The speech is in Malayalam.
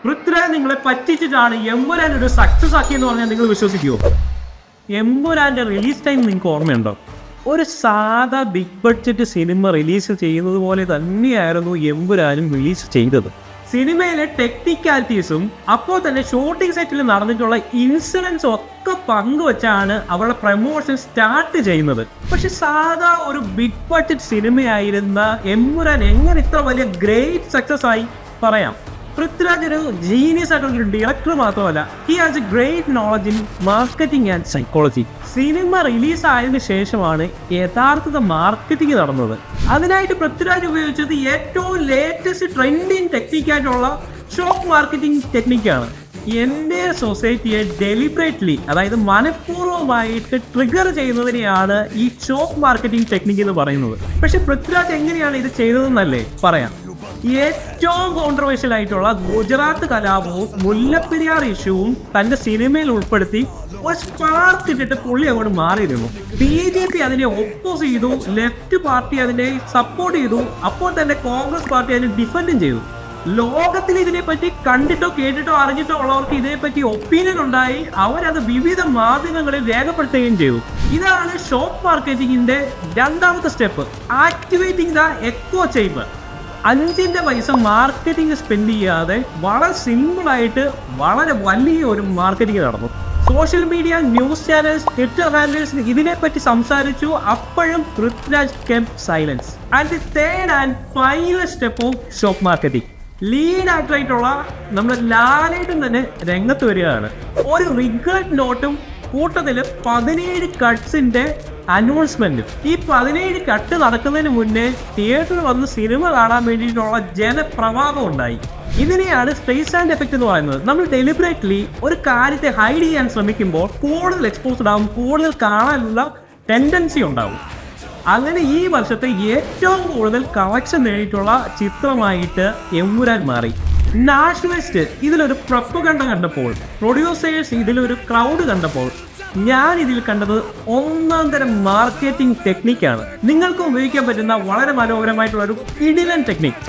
പൃഥ്വിരാജ് നിങ്ങളെ പറ്റിച്ചിട്ടാണ് എമ്പുരാൻ ഒരു സക്സസ് ആക്കിയെന്ന് പറഞ്ഞാൽ നിങ്ങൾ വിശ്വസിക്കുമോ? എമ്പുരാൻ്റെ റിലീസ് ടൈം നിങ്ങൾക്ക് ഓർമ്മയുണ്ടോ? ഒരു സാധാ ബിഗ് ബഡ്ജറ്റ് സിനിമ റിലീസ് ചെയ്യുന്നത് പോലെ തന്നെയായിരുന്നു എമ്പുരാനും റിലീസ് ചെയ്തത്. സിനിമയിലെ ടെക്നിക്കാലിറ്റീസും അപ്പോൾ തന്നെ ഷൂട്ടിംഗ് സെറ്റിൽ നടന്നിട്ടുള്ള ഇൻസിഡൻസും ഒക്കെ പങ്കുവച്ചാണ് അവരുടെ പ്രമോഷൻ സ്റ്റാർട്ട് ചെയ്യുന്നത്. പക്ഷെ സാധാ ഒരു ബിഗ് ബഡ്ജറ്റ് സിനിമയായിരുന്ന എമ്പുരാൻ എങ്ങനെ ഇത്ര വലിയ ഗ്രേറ്റ് സക്സസ് ആയി പറയാം? പൃഥ്വിരാജ് ഒരു ജീനിയസ് ആയിട്ടുള്ള ഒരു ഡയറക്ടർ മാത്രമല്ല, he has a great knowledge in marketing and psychology. Cinema റിലീസായതിനു ശേഷമാണ് യഥാർത്ഥ മാർക്കറ്റിംഗ് നടന്നത്. അതിനായിട്ട് പൃഥ്വിരാജ് ഉപയോഗിച്ചത് ഏറ്റവും ലേറ്റസ്റ്റ് ട്രെൻഡിങ് ടെക്നിക്കായിട്ടുള്ള ഷോക്ക് മാർക്കറ്റിംഗ് ടെക്നിക്കാണ്. എൻ്റെ സൊസൈറ്റിയെ ഡെലിബറേറ്റ്ലി, അതായത് മനഃപൂർവ്വമായിട്ട് ട്രിഗർ ചെയ്യുന്നതിനെയാണ് ഈ ഷോക്ക് മാർക്കറ്റിംഗ് ടെക്നിക്ക് എന്ന് പറയുന്നത്. പക്ഷെ പൃഥ്വിരാജ് എങ്ങനെയാണ് ഇത് ചെയ്തതെന്നല്ലേ പറയാം. ഏറ്റവും കോൺട്രവേഴ്ഷ്യൽ ആയിട്ടുള്ള ഗുജറാത്ത് കലാപവും മുല്ലപ്പെരിയാർ ഇഷ്യൂവും തന്റെ സിനിമയിൽ ഉൾപ്പെടുത്തി ഒരു സ്പാർക്ക് ഇട്ടിട്ട് പുള്ളി അങ്ങോട്ട് മാറിയിരുന്നു. BJP അതിനെ ഒപ്പോസ് ചെയ്തു, ലെഫ്റ്റ് പാർട്ടി അതിനെ സപ്പോർട്ട് ചെയ്തു, അപ്പോൾ തന്നെ കോൺഗ്രസ് പാർട്ടി അതിനെ ഡിഫെൻഡും ചെയ്തു. ലോകത്തിൽ ഇതിനെപ്പറ്റി കണ്ടിട്ടോ കേട്ടിട്ടോ അറിഞ്ഞിട്ടോ ഉള്ളവർക്ക് ഇതിനെപ്പറ്റി ഒപ്പീനിയൻ ഉണ്ടായി, അവരത് വിവിധ മാധ്യമങ്ങളിൽ രേഖപ്പെടുത്തുകയും ചെയ്തു. ഇതാണ് ഷോക്ക് മാർക്കറ്റിംഗിന്റെ രണ്ടാമത്തെ step, activating the echo chamber. 5 paisa marketing spend ചെയ്യാതെ വളരെ സിമ്പിളായിട്ട് വളരെ വലിയ ഒരു മാർക്കറ്റിംഗ് നടന്നു. Social media, news channels, Twitter handles ഇതിനെപ്പറ്റി സംസാരിച്ചു. അപ്പോഴും Prithviraj kept silence. And the third and final step of shock marketing, lead ആക്ടറായിട്ടുള്ള നമ്മുടെ ലാലേട്ടൻ തന്നെ രംഗത്ത് വരികയാണ്. ഒരു റിഗ്രറ്റ് നോട്ടും കൂട്ടത്തിൽ 17 കട്ട്സിന്റെ അനൗൺസ്മെന്റും. ഈ 17 കട്ട് നടക്കുന്നതിന് മുന്നേ തിയേറ്ററിൽ വന്ന് സിനിമ കാണാൻ വേണ്ടിയിട്ടുള്ള ജനപ്രവാഹം ഉണ്ടായി. ഇതിനെയാണ് സ്പേസ് ആൻഡ് എഫക്റ്റ് എന്ന് പറയുന്നത്. നമ്മൾ ഡെലിബറേറ്റ്ലി ഒരു കാര്യത്തെ ഹൈഡ് ചെയ്യാൻ ശ്രമിക്കുമ്പോൾ കൂടുതൽ എക്സ്പോസ്ഡ് ആവും, കൂടുതൽ കാണാനുള്ള ടെൻഡൻസി ഉണ്ടാവും. അങ്ങനെ ഈ വർഷത്തെ ഏറ്റവും കൂടുതൽ കളക്ഷൻ നേടിയിട്ടുള്ള ചിത്രമായിട്ട് എമ്പുരാൻ മാറി. നാഷണലിസ്റ്റ് ഇതിലൊരു പ്രൊപ്പഗണ്ട കണ്ടപ്പോൾ, പ്രൊഡ്യൂസേഴ്സ് ഇതിലൊരു ക്രൗഡ് കണ്ടപ്പോൾ, ഞാൻ ഇതിൽ കണ്ടത് ഒന്നാം തരം മാർക്കറ്റിംഗ് ടെക്നിക്കാണ്. നിങ്ങൾക്ക് ഉപയോഗിക്കാൻ പറ്റുന്ന വളരെ മനോഹരമായിട്ടുള്ള ഒരു കിടിലൻ ടെക്നിക്.